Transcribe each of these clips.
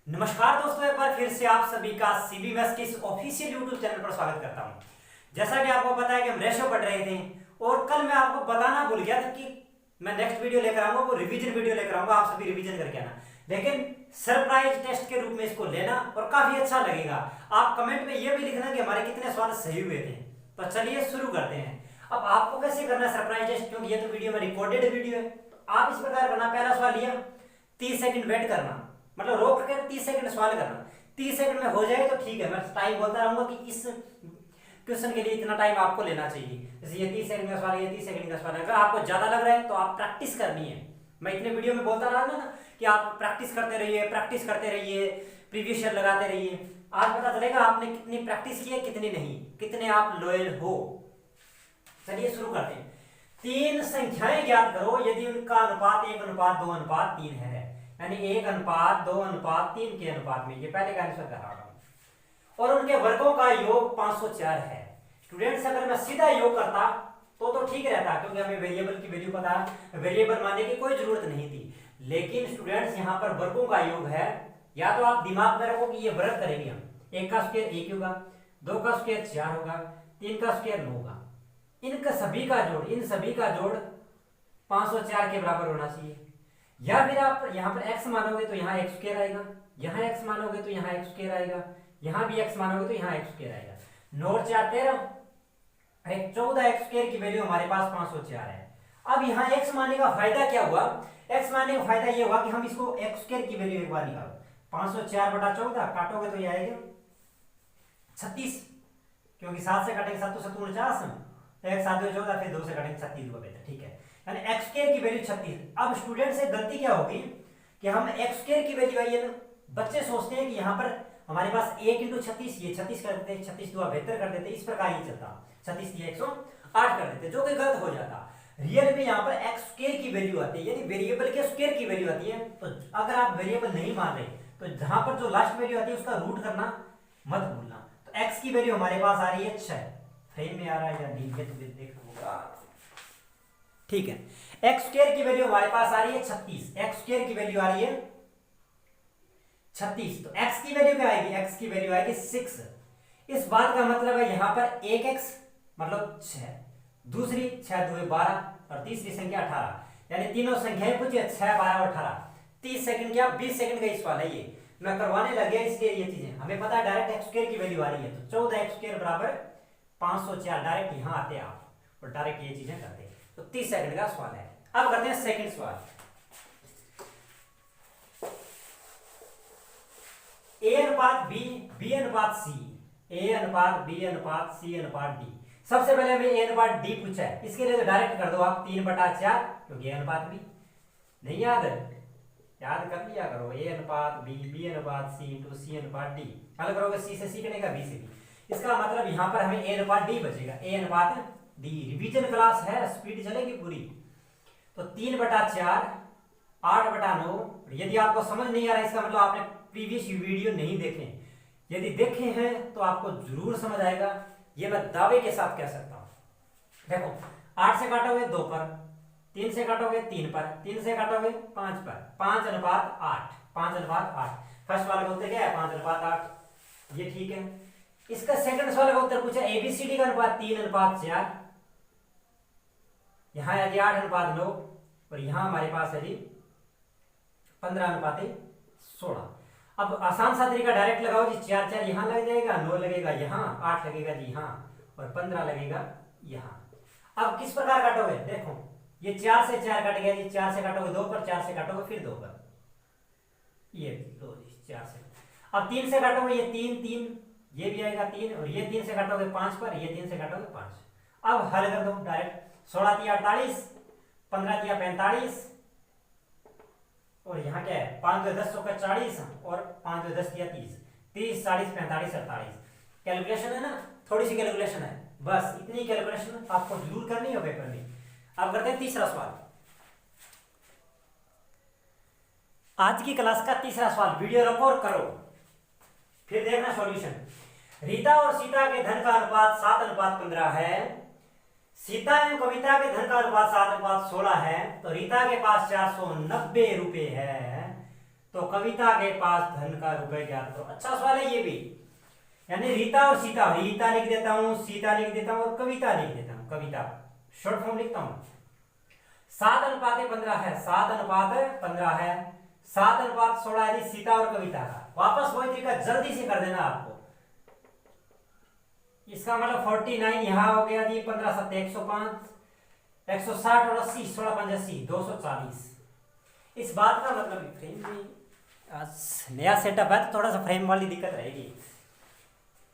नमस्कार दोस्तों, एक बार फिर से आप सभी का सीबी मैथ्स के इस ऑफिशियल यूट्यूब चैनल पर स्वागत करता हूं। जैसा कि आपको पता है कि हम रेशो पढ़ रहे थे और कल मैं आपको बताना भूल गया था कि मैं नेक्स्ट वीडियो लेकर आऊंगा, वो रिवीजन वीडियो लेकर आऊंगा। आप सभी रिवीजन करके आना, लेकिन सरप्राइज टेस्ट के रूप में इसको लेना और काफी अच्छा लगेगा। आप कमेंट में ये भी लिखना कि हमारे कितने सवाल सही हुए थे। तो चलिए शुरू करते हैं। अब आपको कैसे करना है सरप्राइज टेस्ट, क्योंकि ये तो वीडियो में रिकॉर्डेड वीडियो है। आप इस प्रकार करना, पहला सवाल लिया, 30 सेकंड वेट करना, मतलब रोक कर 30 सेकंड सवाल करना। 30 सेकंड में हो जाए तो ठीक है, मैं टाइम बोलता रहूंगा कि इस क्वेश्चन के लिए इतना टाइम आपको लेना चाहिए। जैसे ये 30 सेकंड का सवाल, ये 30 सेकंड का सवाल है। अगर आपको ज्यादा लग रहा है तो आप प्रैक्टिस करनी है। मैं इतने वीडियो में बोलता रहा ना कि आप प्रैक्टिस करते रहिए, प्रैक्टिस करते रहिए, प्रीवियस ईयर लगाते रहिए। आज पता चलेगा आपने कितनी प्रैक्टिस की है, कितनी नहीं, कितने आप लॉयल हो। चलिए शुरू करते हैं। तीन संख्याएं ज्ञात करो यदि उनका अनुपात 1:2:3 है, यानी 1:2:3 के अनुपात में। ये पहले का आंसर कर रहा हूं। और उनके वर्गों का योग 504 है। स्टूडेंट्स, अगर मैं सीधा योग करता तो ठीक रहता, क्योंकि हमें वेरिएबल की वैल्यू पता है, वेरिएबल मानने की कोई जरूरत नहीं थी। लेकिन स्टूडेंट्स यहाँ पर वर्गों का योग है, या तो आप दिमाग में रखो कि ये वर्ग करेंगे हम। 1 का स्क्वायर 1 होगा, 2 का स्क्वायर 4 होगा, 3 का स्क्वायर 9 होगा। इनका सभी का जोड़, इन सभी का जोड़ 504 के बराबर होना चाहिए। या फिर आप यहाँ पर x मानोगे तो यहाँ x स्क्वायर आएगा, यहाँ x मानोगे तो यहाँ x स्क्वायर आएगा, यहाँ भी x मानोगे तो यहाँ x स्क्वायर आएगा। 9 और 4 13, 14 x स्क्वायर की वैल्यू हमारे पास 504 है। अब यहाँ x मानने का फायदा क्या हुआ? x मानने का फायदा ये हुआ कि हम इसको x स्क्वायर की वैल्यू एक बार निकालो। 504/14 काटोगे तो ये आएगा 36, क्योंकि 7 से काटेंगे 7 तो 7 49, 1 7 2 14, फिर 2 से काटेंगे 36 हुआ बेटा, ठीक है। यानी x स्क्वायर की वैल्यू 36। अब स्टूडेंट से गलती क्या होगी कि हम x स्क्वायर की वैल्यू आई है ना, बच्चे सोचते हैं कि यहाँ पर हमारे पास 1 × 36, ये 36 कर देते, 36 2 72 कर देते, इस प्रकार ही चलता। 36 3 108 कर देते, जो कि गलत हो जाता। रियल में यहाँ पर x स्क्वायर की वैल्यू आती है, यानी वेरिएबल के स्क्वायर की वैल्यू आती है। तो अगर आप वेरिएबल नहीं मान रहे तो जहां पर जो लास्ट वैल्यू आती है उसका रूट करना मत भूलना। तो x की वैल्यू हमारे पास आ रही है 6। फ्रेम में आ रहा है या नहीं, ये तो देख होगा, ठीक है। x स्क्वायर की वैल्यू हमारे पास आ रही है 36, x स्क्वायर की वैल्यू आ रही है 36। तो x की वैल्यू क्या आएगी? x की वैल्यू आएगी 6। इस बात का मतलब है यहाँ पर 1x मतलब 6, दूसरी 6 2 12 और तीसरी संख्या 18, यानी तीनों संख्याएं पूछिए 6 12 और 18। 30 सेकंड क्या 20 सेकंड का सवाल है, ये मैं करवाने लग गया, इसलिए ये चीजें हमें पता है। डायरेक्ट x स्क्वायर की वैल्यू आ रही है, तो 14x स्क्वायर बराबर 504। डायरेक्ट यहाँ आते आप और डायरेक्ट ये चीजें करते हैं। तो 30 सेकंड का सवाल है। अब करते हैं सेकंड सवाल। a/b, b/c, a/b/c/d। सबसे पहले हमें a/d पूछा है, इसके लिए तो डायरेक्ट कर दो आप 3/4, क्योंकि a/b नहीं याद है, याद कर लिया करो। a/b, b/c × c/d। हल करोगे c से c कटेगा, b से b। इसका मतलब यहां पर हमें a/d बचेगा, a/d। रिवीजन क्लास है, स्पीड चलेगी पूरी। तो 3/4 8/9। यदि आपको समझ नहीं आ रहा, इसका मतलब आपने प्रीवियस वीडियो नहीं देखे। यदि देखे हैं तो आपको जरूर समझ आएगा, ये मैं दावे के साथ कह सकता हूं। देखो, 8 से काटोगे 2 पर, 3 से काटोगे 3 पर, 3 से काटोगे 5 पर, 5:8, 5:8। फर्स्ट वाला का उत्तर क्या है? 5:8। ये ठीक है। इसका सेकंड सवाल का उत्तर पूछा एबीसीडी का अनुपात 3:4। यहां है जी 8:9 और यहां हमारे पास है जी 15:16। अब आसान सा तरीका डायरेक्ट लगाओ जी, 4 4 यहां लग जाएगा, 9 लगेगा यहां, 8 लगेगा जी यहां और 15 लगेगा यहां। अब किस प्रकार काटोगे? देखो, ये 4 से 4 कट गया जी, 4 से काटोगे 2 पर, 4 से काटोगे फिर 2 पर, ये लो जी 4 से। अब 3 से काटोगे, ये 3 3, ये भी आएगा 3, और ये 3 से काटोगे 5 पर, ये 3 से काटोगे 5। अब हल कर दो डायरेक्ट। 16 × 48, 15 × 45, और यहाँ क्या है 5 2 10 का 40 और 5 2 10 30, 30 40 45 48। कैलकुलेशन है ना, थोड़ी सी कैलकुलेशन है, बस इतनी कैलकुलेशन आपको जरूर करनी है पेपर में। अब करते हैं तीसरा सवाल। आज की क्लास का तीसरा सवाल, वीडियो रिकॉर्ड करो फिर देखना सॉल्यूशन। रीता और सीता के धन का अनुपात 7:15 है। सीता एवं कविता के धन का अनुपात 7:16 है। तो रीता के पास 490 रुपए है, तो तो कविता के पास धन का रुपए ज्ञात करो। अच्छा सवाल है ये भी, यानी रीता और सीता, रीता लिख देता हूं, सीता लिख देता हूं और कविता लिख देता हूं, कविता शॉर्ट फॉर्म लिखता हूं। 7:15 है, 7:15 है, 7:16 यदि सीता और कविता का। वापस वही तरीका जल्दी से कर देना आपको। इसका मतलब 49 यहां हो गया जी, 15 7 105, 160 और 80, 16 5 80, 240। इस बात का मतलब फ्रेम में आज नया सेटअप है तो थोड़ा सा फ्रेम वाली दिक्कत रहेगी।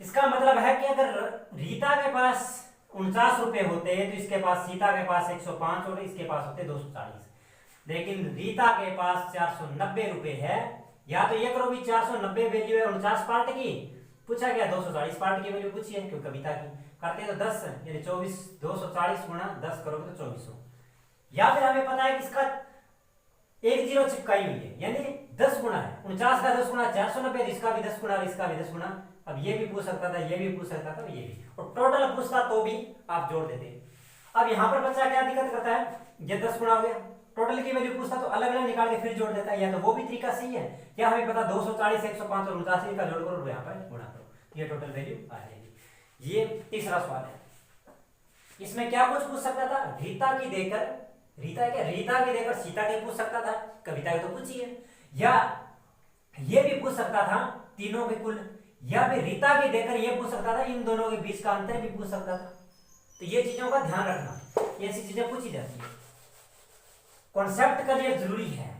इसका मतलब है कि अगर रीता के पास 49 रुपए होते तो इसके पास, सीता के पास 105 और इसके पास होते 240, लेकिन रीता के पास 490 रुपए है। या तो ये करो भी 490 वैल्यू है 49 पार्ट की, पूछा गया 240 पार्ट की वैल्यू पूछी है, क्योंकि कविता की करते तो 10 यानी 24, 240 गुणा 10 करोगे तो 2400। या फिर हमें पता है कि इसका एक जीरो चिपकाई हुई है, यानी 10 गुना है 49 का 10 गुना 490, इसका भी 10 गुना, इसका भी 10 गुना। अब ये भी पूछ सकता था, ये भी पूछ सकता था, ये भी, और टोटल पूछता तो भी आप जोड़ देते। अब यहाँ पर बच्चा क्या दिक्कत करता है, ये 10 गुना हो गया, टोटल की वैल्यू पूछता तो अलग अलग निकाल के फिर जोड़ देता है, या तो वो भी तरीका सही है, या हमें पता 240, 105 और 89 का जोड़ करो, यहाँ पर गुणा करो, ये टोटल वैल्यू आ जाएगी। ये तीसरा सवाल है। इसमें क्या कुछ पूछ सकता था, रीता की देकर, रीता क्या, रीता की देकर सीता के पूछ सकता था, कविता की तो पूछी है, या ये भी पूछ सकता था तीनों के कुल, या फिर रीता की देकर ये पूछ सकता था इन दोनों के बीच का अंतर भी पूछ सकता था। तो ये चीजों का ध्यान रखना, ये ऐसी चीजें पूछी जाती है, कॉन्सेप्ट क्लियर जरूरी है।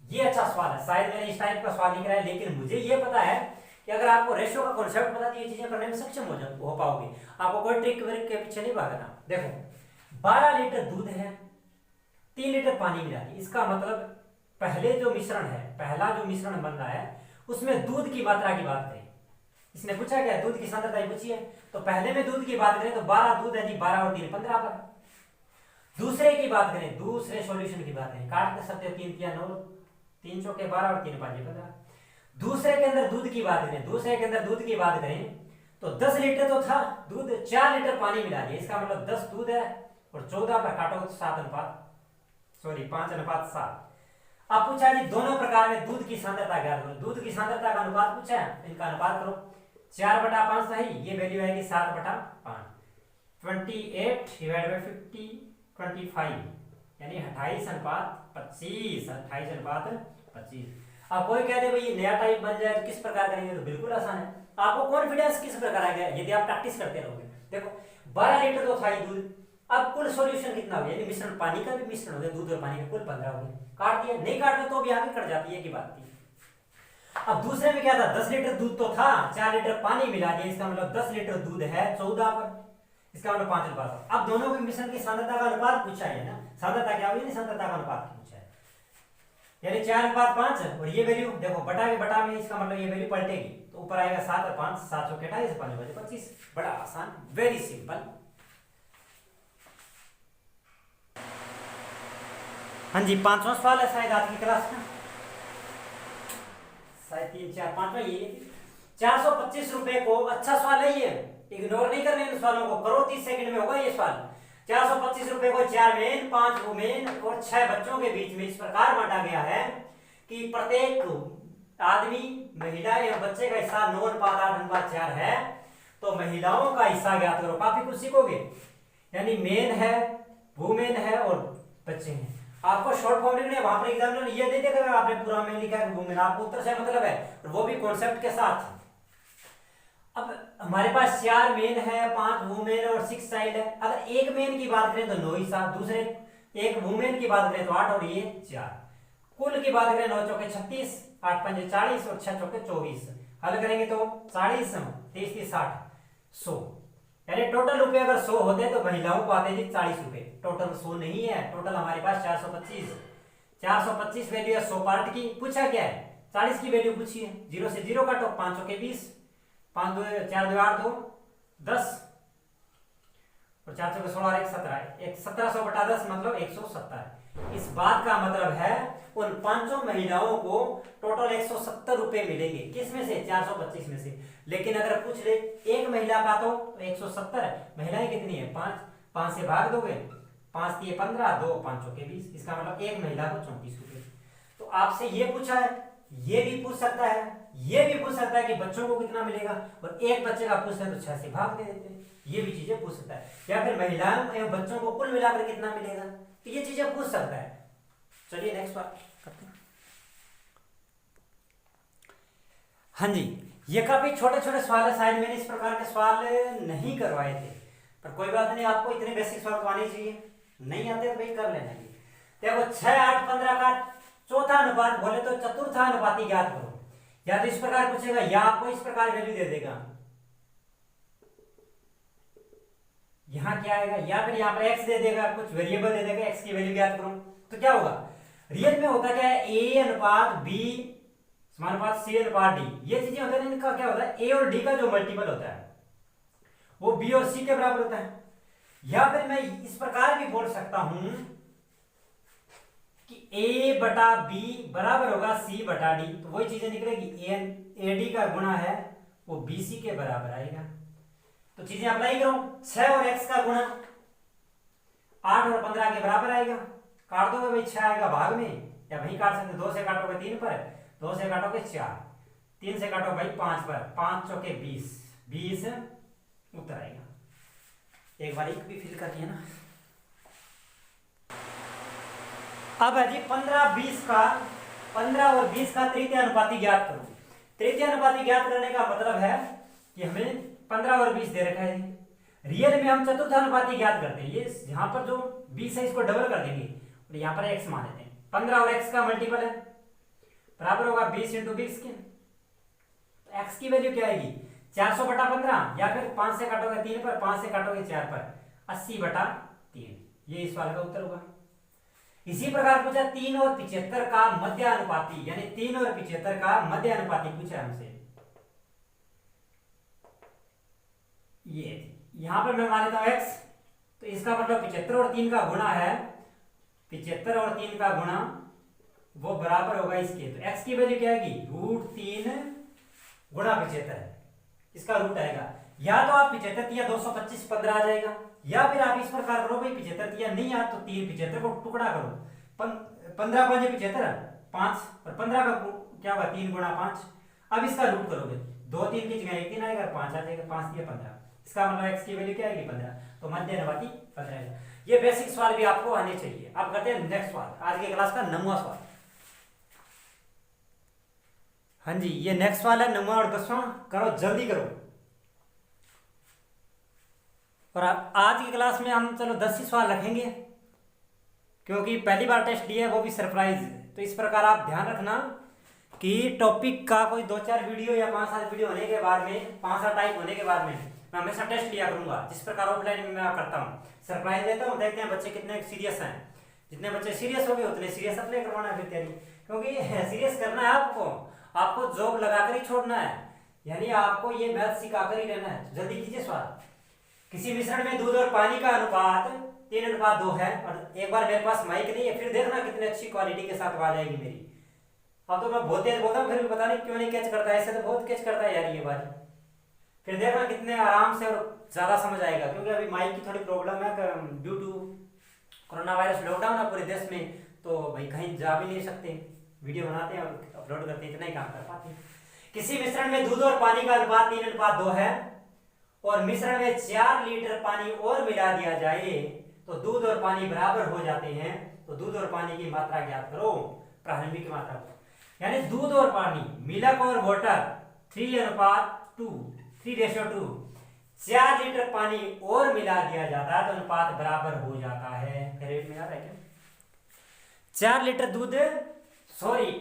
ये अच्छा सवाल है, शायद मैंने इस टाइप का सवाल लिख रहा है, लेकिन मुझे ये पता है कि अगर आपको रेशियो का कॉन्सेप्ट पता तो ये चीजें करने में सक्षम हो पाओगे, आपको कोई ट्रिक व्रिक के पीछे नहीं भागना। देखो 12 लीटर दूध है, 3 लीटर पानी मिला दी, इसका मतलब पहले जो मिश्रण है, पहला जो मिश्रण बन रहा है उसमें दूध की मात्रा की बात करें, इसने पूछा क्या, दूध की सांद्रता पूछी है, तो पहले में दूध की बात करें तो 12 दूध है जी, 12 और 3 15 पर। दूसरे की बात करें, दूसरे सॉल्यूशन की बात करें, काट सकते हो 3 या 9, 3 चौके 12 और 3 5 15। दूसरे के अंदर दूध की बात करें, दूसरे के अंदर दूध की बात करें तो 10 लीटर तो था दूध, 4 लीटर पानी मिला दिया, इसका मतलब 10 दूध है और 14 पर काटो तो 5:7। अब पूछा जी दोनों प्रकार में दूध की सांद्रता ज्ञात करो, दूध की सांद्रता का अनुपात पूछा है, इनका अनुपात करो, 4/5 सही, ये वैल्यू आएगी 7/5, 28 डिवाइड बाय 50 25, यानी 28:25, 28:25। अब कोई कह दे भाई ये नया टाइप बन जाए तो किस प्रकार करेंगे, तो बिल्कुल आसान है, आपको कॉन्फिडेंस किस प्रकार आएगा यदि आप प्रैक्टिस करते रहोगे। देखो 12 लीटर तो था ही दूध, अब कुल सॉल्यूशन कितना हो गया, यानी मिश्रण, पानी का भी मिश्रण हो गया, दूध और पानी का कुल 15 हो गया, काट दिया, नहीं काटते तो भी आगे कट जाती है की बात थी। अब दूसरे में क्या था, 10 लीटर दूध तो था, 4 लीटर पानी मिला दिया, इसका मतलब 10 लीटर दूध है 14 पर, इसका मतलब 5:5। अब दोनों के मिश्रण की सांद्रता का अनुपात पूछा है ना, सांद्रता क्या हुई, सांद्रता का अनुपात पूछा है, यानी 4:5 और ये वैल्यू देखो बटा के बटा में, इसका मतलब ये वैल्यू पलटेगी तो ऊपर आएगा 7 और 5, 7 और 28, 5 बजे 25। बड़ा आसान, वेरी सिंपल। हाँ जी, 5वां सवाल है शायद आज की क्लास में, शायद 3 4 5वां ये 425 रुपए को, अच्छा सवाल है ये, इग्नोर नहीं करने इन सवालों को, करो 30 सेकंड में होगा ये सवाल। 425 रुपए को 4 मेन 5 वुमेन और 6 बच्चों के बीच में इस प्रकार बांटा गया है कि प्रत्येक आदमी, महिला एवं बच्चे का हिस्सा 9:8:4 है, तो महिलाओं का हिस्सा ज्ञात करो। काफी कुछ सीखोगे, यानी मेन है, वुमेन है और बच्चे हैं। आपको शॉर्ट फॉर्म लिखने, वहां पर एग्जामिनर ये दे देगा आपने पूरा में लिखा है वुमेन, आपको उत्तर से मतलब है, और वो भी कॉन्सेप्ट के साथ। अब हमारे पास 4 मेन है, 5 वुमेन और 6 चाइल्ड है। अगर एक मेन की बात करें तो 9 हिस्सा, दूसरे एक वुमेन की बात करें तो 8 और ये 4, कुल की बात करें 9 चौके 36, 8 पंजे 40 और 6 चौके 24। हल करेंगे तो 40 30 30 60 100, यानी टोटल रुपए अगर 100 होते तो महिलाओं को आते थे 40 रुपए, टोटल 100 नहीं है, टोटल हमारे पास 425 वैल्यू है 100 पार्ट की। पूछा क्या है, 40 की वैल्यू पूछी है, 0 से 0 काटो, 5 चौके 20, 5 2 4 2 8 2 10 और 4 चौके 16 और 1 17, 1700/10 मतलब 170। इस बात का मतलब है उन 5 महिलाओं को टोटल 170 रुपए मिलेंगे, किसमें से, 425 में से। लेकिन अगर पूछ ले एक महिला का तो 170, महिलाएं कितनी है 5, 5 से भाग दोगे, 5 3 15, 2 5 चौके 20, इसका मतलब एक महिला को 34 रुपए। तो आपसे ये पूछा है ये भी पूछ सकता है, ये भी पूछ सकता है कि बच्चों को कितना मिलेगा, और एक बच्चे का पूछता है तो 6 से भाग दे देते हैं। ये भी चीजें पूछ सकता है। या फिर महिलाओं एवं बच्चों को कुल मिलाकर कितना मिलेगा, तो ये चीजें पूछ सकता है। चलिए नेक्स्ट बात करते हैं। हाँ जी, ये काफी छोटे छोटे सवाल है, शायद मैंने इस प्रकार के सवाल नहीं करवाए थे, पर कोई बात नहीं, आपको इतने बेसिक सवाल तो आने चाहिए। नहीं आते तो भाई कर लेना। देखो 6, 8, 15 का चौथा अनुपात बोले तो चतुर्था अनुपाती ज्ञात करो। या तो इस प्रकार पूछेगा या आपको इस प्रकार वैल्यू दे देगा, यहां क्या आएगा, या फिर यहां पर x दे देगा, कुछ वेरिएबल दे देगा, x की वैल्यू ज्ञात करो। तो क्या होगा, रियल में होता क्या है, a अनुपात b समानुपात c अनुपात d, ये चीजें होता है। इनका क्या होता है, a और d का जो मल्टीपल होता है वो b और c के बराबर होता है। या फिर मैं इस प्रकार भी बोल सकता हूं कि a बटा b बराबर होगा c बटा d, तो वही चीजें निकलेगी, ad का गुणा है वो bc के बराबर आएगा। तो चीजें अप्लाई करो, 6 और x का गुणा 8 और 15 के बराबर आएगा। काट दोगे भाई, 6 आएगा भाग में, या वहीं काट सकते, 2 से काटोगे 3 पर, 2 से काटोगे 4, 3 से काटो भाई 5 पर, 5 चौके 20, 20 उत्तर आएगा। एक बार एक भी फिल करनी है ना। अब है जी 15 और 20 का तृतीय अनुपाती ज्ञात करो। तृतीय अनुपाती ज्ञात करने का मतलब है कि हमें 15 और 20 दे रखा है। रियल में हम चतुर्थ अनुपाती ज्ञात करते हैं, ये यहाँ पर जो 20 है इसको डबल कर देंगे और यहाँ पर x मान लेते हैं। 15 और x का मल्टीपल है, बराबर होगा 20 इंटू 20 के। तो x की वैल्यू क्या आएगी, 400 बटा 15, या फिर 5 से काटोगे 3 पर, 5 से काटोगे 4 पर, 80 बटा 3, ये इस सवाल का उत्तर होगा। इसी प्रकार पूछा 3 और 75 का मध्य अनुपाती, यानी 3 और 75 का मध्य अनुपाती पूछा हमसे। ये यहां पर मैं मान लेता हूं x, तो इसका मतलब 75 और 3 का गुणा है, 75 और 3 का गुणा वो बराबर होगा इसके। तो x की वैल्यू क्या आएगी, √3 गुणा 75, इसका रूट आएगा। या तो आप 75 या 225 15 आ जाएगा, या फिर आप इस प्रकार करो भाई 75 या नहीं आ तो 3 75 को टुकड़ा करो, 15 5 75 5, और 15 का क्या होगा 3 गुणा 5। अब इसका रूट करोगे, 2 3 की जगह 1 3 आएगा, 5 आ जाएगा, 5 दिया 15, इसका मतलब x की वैल्यू क्या आएगी 15, तो मध्य अनुपाती 15 आएगा। ये बेसिक सवाल भी आपको आने चाहिए। अब करते हैं नेक्स्ट सवाल, आज के क्लास का 9वां सवाल। हाँ जी, ये नेक्स्ट सवाल है 9वां और 10वां, करो जल्दी करो। और आज की क्लास में हम चलो 10 ही सवाल रखेंगे, क्योंकि पहली बार टेस्ट दिया है, वो भी सरप्राइज। तो इस प्रकार आप ध्यान रखना कि टॉपिक का कोई 2-4 वीडियो या 5-7 वीडियो होने के बाद में, 5-7 टाइप होने के बाद में मैं हमेशा टेस्ट लिया करूंगा, जिस प्रकार ऑफलाइन में मैं करता हूँ। सरप्राइज देता हूँ, देखते हैं बच्चे कितने सीरियस हैं। जितने बच्चे सीरियस हो गए उतने सीरियस अपने करवाना है फिर तैयारी, क्योंकि सीरियस करना है आपको जॉब लगाकर ही छोड़ना है, यानी आपको ये मैथ सिखाकर ही रहना है। जल्दी कीजिए सवाल। किसी मिश्रण में दूध और पानी का अनुपात 3:2 है, और एक बार मेरे पास माइक नहीं है, फिर देखना कितनी अच्छी क्वालिटी के साथ आवाज आएगी मेरी। अब तो मैं बहुत तेज बोलता हूँ, फिर भी पता नहीं क्यों नहीं कैच करता है, ऐसे तो बहुत कैच करता है यार ये बात। फिर देखना कितने आराम से और ज्यादा समझ आएगा, क्योंकि अभी माइक की थोड़ी प्रॉब्लम है due to corona virus lockdown है पूरे देश में, तो भाई कहीं जा भी नहीं सकते, वीडियो बनाते हैं और अपलोड करते हैं, इतना ही काम कर पाते हैं। किसी मिश्रण में दूध और पानी का अनुपात 3:2 है, और मिश्रण में 4 लीटर पानी और मिला दिया जाए तो दूध और पानी बराबर हो जाते हैं, तो दूध और पानी की मात्रा ज्ञात करो, प्रारंभिक मात्रा। यानी दूध और पानी, मिल्क और वाटर 3:2, 4 लीटर पानी और मिला दिया जाता है तो अनुपात बराबर हो जाता है। रेट में आ रहा है क्या, 4 लीटर दूध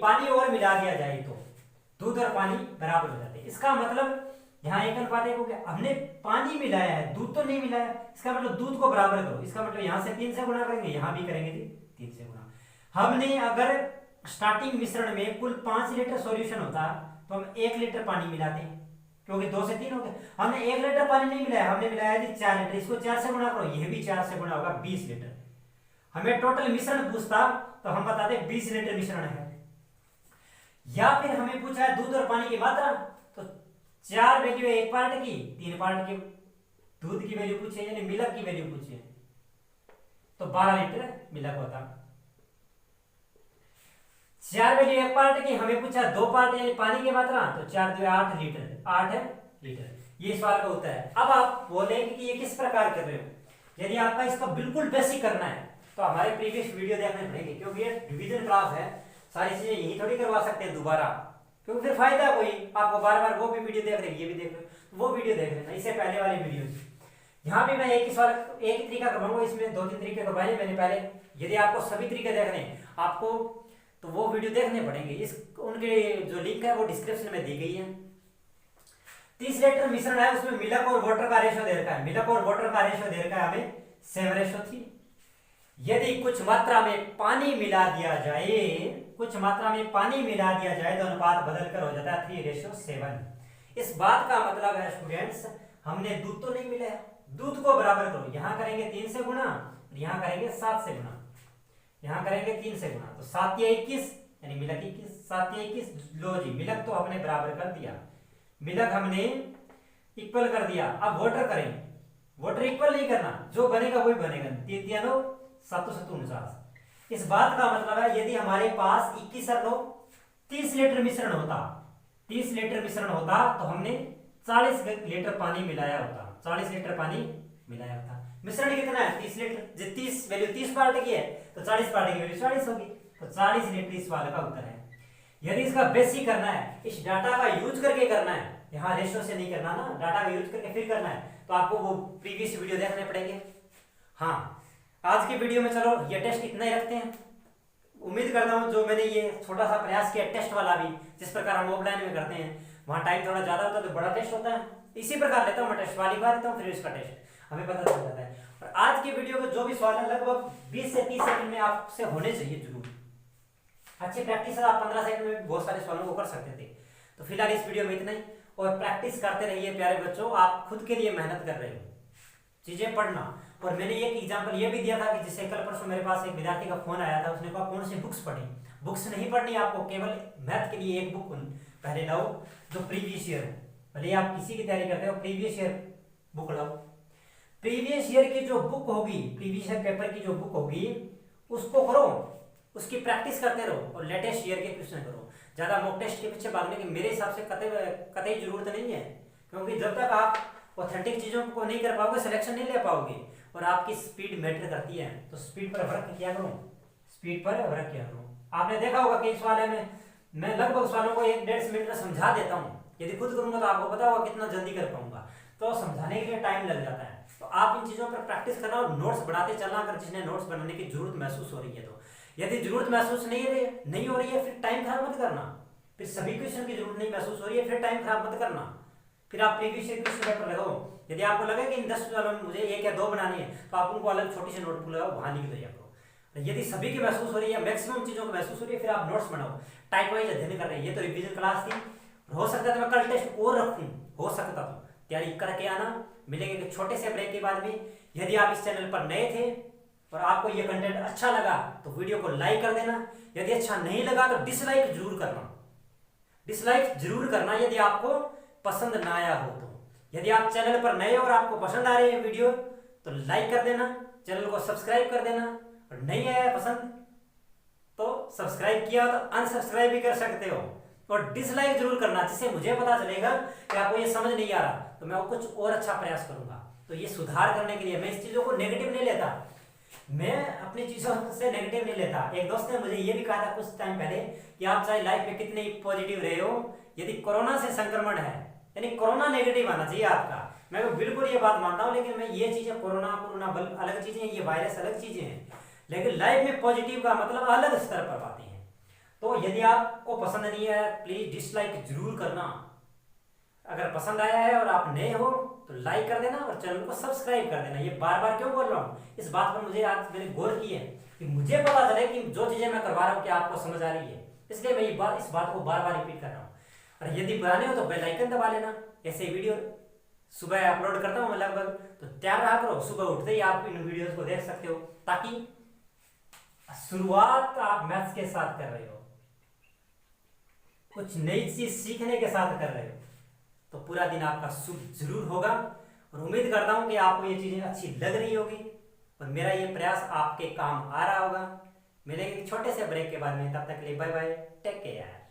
पानी और मिला दिया जाए तो दूध और पानी बराबर हो जाते हैं। इसका मतलब यहाँ 1:1 हो गया, हमने पानी मिलाया है, दूध तो नहीं मिलाया, इसका मतलब दूध को बराबर करो। इसका मतलब यहाँ से 3 से गुणा करेंगे, यहाँ भी करेंगे 3 से गुणा। हमने अगर स्टार्टिंग मिश्रण में कुल 5 लीटर सॉल्यूशन होता तो हम 1 लीटर पानी मिलाते हैं, क्योंकि 2 से 3 हो गए। हमने 1 लीटर पानी नहीं मिलाया, हमने मिलाया जी 4 लीटर, इसको 4 से गुणा करो, यह भी 4 से गुणा होगा 20 लीटर। हमें टोटल मिश्रण पूछता तो हम बताते 20 लीटर मिश्रण है। या फिर हमें पूछा है दूध और पानी की मात्रा, तो 4 वैल्यू है 1 पार्ट की, 3 पार्ट की दूध की वैल्यू पूछे, यानी मिल्क की वैल्यू पूछे, तो 12 लीटर मिल्क होता। 4 वैल्यू 1 पार्ट की, हमें पूछा 2 पार्ट यानी पानी की मात्रा, तो 4 2 8 लीटर, 8 लीटर। ये सवाल का उत्तर है। अब आप बोलेंगे कि ये किस प्रकार कर रहे हो। यदि आपका इसका बिल्कुल बेसिक करना है तो हमारे प्रीवियस वीडियो देखने पड़ेंगे, क्योंकि ये डिवीजन क्लास है, सारी चीजें यही थोड़ी करवा सकते हैं दोबारा, क्योंकि फिर फायदा कोई आपको बार बार वो भी वीडियो देख रहे हैं, ये भी देख रहे हैं, वो वीडियो देख लेना, इससे पहले वाली वीडियो। यहाँ भी मैं एक ही सवाल एक ही तरीका करवाऊंगा, इसमें 2-3 तरीके करवाए मैंने पहले। यदि आपको सभी तरीके देखने आपको तो वो वीडियो देखने पड़ेंगे, इस उनके जो लिंक है वो डिस्क्रिप्शन में दी गई है। 30 लीटर मिश्रण है, उसमें मिल्क और वाटर का रेशियो दे रखा है, मिल्क और वाटर का रेशियो दे रखा है हमें 7:3। यदि कुछ मात्रा में पानी मिला दिया जाए, कुछ मात्रा में पानी मिला दिया जाए तो अनुपात बदलकर हो जाता है 3:7। इस बात का मतलब है स्टूडेंट्स, हमने दूध तो नहीं मिलाया, दूध को बराबर करो, यहां करेंगे 3 से गुणा, यहां करेंगे 7 से गुणा, यहां करेंगे 3 से गुणा, तो 7 या 21 यानी मिल्क 21, 7 या 21। लो जी, मिल्क तो हमने बराबर कर दिया, मिल्क हमने इक्वल कर दिया। अब वाटर करें, वाटर इक्वल नहीं करना, जो बनेगा वही बनेगा, 3 या 9 7 7 49। इस बात का मतलब है यदि हमारे पास 21 और 9 30 लीटर मिश्रण होता, 30 लीटर मिश्रण होता तो हमने 40 लीटर पानी मिलाया होता, 40 लीटर पानी मिलाया होता। मिश्रण कितना है 30 लीटर, जो 30 वैल्यू 30 पार्ट की है तो 40 पार्ट की वैल्यू 40 होगी, तो 40 लीटर इस वाले का उत्तर है। यदि इसका बेसिक करना है, इस डाटा का यूज करके करना है, यहाँ रेशो से नहीं करना ना, डाटा का यूज करके फिर करना है, तो आपको वो प्रीवियस वीडियो देखने पड़ेंगे। हाँ, आज के वीडियो में चलो ये टेस्ट इतना ही रखते हैं। उम्मीद करता हूँ जो मैंने ये छोटा सा प्रयास किया टेस्ट वाला भी, जिस प्रकार हम ऑफलाइन में करते हैं वहाँ टाइम थोड़ा ज्यादा होता है तो बड़ा टेस्ट होता है, इसी प्रकार लेता हूँ मैं टेस्ट वाली बार लेता हूँ, फिर इसका टेस्ट हमें पता चल जाता है। और आज की वीडियो को जो भी सवाल है लगभग 20 से 30 सेकंड में आपसे होने चाहिए जरूर। अच्छी प्रैक्टिस है, आप 15 सेकंड में बहुत सारे सवालों को कर सकते थे। तो फिलहाल इस वीडियो में इतना ही, और प्रैक्टिस करते रहिए प्यारे बच्चों, आप खुद के लिए मेहनत कर रहे हो, चीजें पढ़ना। और मैंने एक एग्जांपल ये भी दिया था कि जिससे कल परसों मेरे पास एक विद्यार्थी का फोन आया था, उसने कहा कौन सी बुक्स पढ़ी। बुक्स नहीं पढ़नी आपको, केवल मैथ के लिए एक बुक पहले लाओ जो प्रीवियस ईयर, भले आप किसी की तैयारी करते हो प्रीवियस ईयर बुक लाओ। प्रीवियस ईयर की जो बुक होगी, प्रीवियस ईयर पेपर की जो बुक होगी उसको करो, उसकी प्रैक्टिस करते रहो और लेटेस्ट ईयर के क्वेश्चन करो। ज्यादा मॉक टेस्ट के पीछे भागने की मेरे हिसाब से कतई जरूरत नहीं है, क्योंकि जब तक आप ऑथेंटिक चीजों को नहीं कर पाओगे सिलेक्शन नहीं ले पाओगे, और आपकी स्पीड मैटर करती है, तो स्पीड पर वर्क किया करो, स्पीड पर वर्क किया करो। आपने देखा होगा कई सवाल है मैं लगभग सवालों को 1-1.5 मिनट में समझा देता हूँ, यदि खुद करूंगा तो आपको पता होगा कितना जल्दी कर पाऊंगा, तो समझाने के लिए टाइम लग जाता है। तो आप इन चीजों पर प्रैक्टिस करना और नोट्स बनाते चलना, अगर जिसने नोट्स बनाने की जरूरत महसूस हो रही है तो। यदि जरूरत महसूस नहीं हो रही है फिर टाइम खराब मत करना, फिर सभी क्वेश्चन की जरूरत नहीं महसूस हो रही है फिर टाइम खराब मत करना, फिर आप प्रीवियस ईयर क्वेश्चन पेपर लगाओ। यदि आपको लगे कि इन 10 सवालों में मुझे 1 या 2 बनानी है तो आप उनको अलग छोटी सी नोटबुक लगाओ, वहां लिख दिया करो। यदि सभी की महसूस हो रही है, मैक्सिमम चीजों को महसूस हो रही है, फिर आप नोट्स बनाओ, टाइप वाइज अध्ययन कर रहे हैं। ये तो रिवीजन क्लास थी, हो सकता है तो मैं कल टेस्ट और रखूं, हो सकता तो तैयारी करके आना। मिलेंगे एक छोटे से ब्रेक के बाद में। यदि आप इस चैनल पर नए थे और आपको ये कंटेंट अच्छा लगा तो वीडियो को लाइक कर देना, यदि अच्छा नहीं लगा तो डिसलाइक जरूर करना, डिसलाइक जरूर करना यदि आपको पसंद ना आया हो तो। यदि आप चैनल पर नए और आपको पसंद आ रही है वीडियो तो लाइक कर देना, चैनल को सब्सक्राइब कर देना, और नहीं आया पसंद तो सब्सक्राइब किया तो अनसब्सक्राइब भी कर सकते हो, और डिसलाइक जरूर करना, जिससे मुझे पता चलेगा कि आपको ये समझ नहीं आ रहा, तो मैं कुछ और अच्छा प्रयास करूंगा। तो ये सुधार करने के लिए मैं इस चीजों को नेगेटिव नहीं लेता, मैं अपनी चीजों से नेगेटिव नहीं लेता। एक दोस्त ने मुझे ये भी कहा था कुछ टाइम पहले कि आप चाहे लाइफ में कितने पॉजिटिव रहे हो, यदि कोरोना से संक्रमण है यानी कोरोना नेगेटिव आना चाहिए आपका। मैं तो बिल्कुल ये बात मानता हूँ, लेकिन मैं ये चीजें कोरोना अलग चीजें हैं, ये वायरस अलग चीजें हैं, लेकिन लाइफ में पॉजिटिव का मतलब अलग स्तर पर बातें हैं। तो यदि आपको पसंद नहीं है प्लीज डिसलाइक जरूर करना, अगर पसंद आया है और आप नए हो तो लाइक कर देना और चैनल को सब्सक्राइब कर देना। ये बार बार क्यों बोल रहा हूँ, इस बात पर मुझे आज मैंने गौर की है कि मुझे पता चले कि जो चीजें मैं करवा रहा हूँ कि आपको समझ आ रही है, इसलिए मैं इस बात को बार बार रिपीट कर रहा हूँ। और यदि बनाने हो तो बेल आइकन दबा लेना, ऐसे वीडियो सुबह अपलोड करता हूँ लगभग, तो तैयार रहा करो, सुबह उठते ही आप इन वीडियोस को देख सकते हो, ताकि शुरुआत आप मैथ्स के साथ कर रहे हो, कुछ नई चीज सीखने के साथ कर रहे हो, तो पूरा दिन आपका शुभ जरूर होगा। और उम्मीद करता हूं कि आपको ये चीजें अच्छी लग रही होगी और मेरा ये प्रयास आपके काम आ रहा होगा। मिलेंगे एक छोटे से ब्रेक के बाद में, तब तक के लिए बाय बाय, टेक केयर।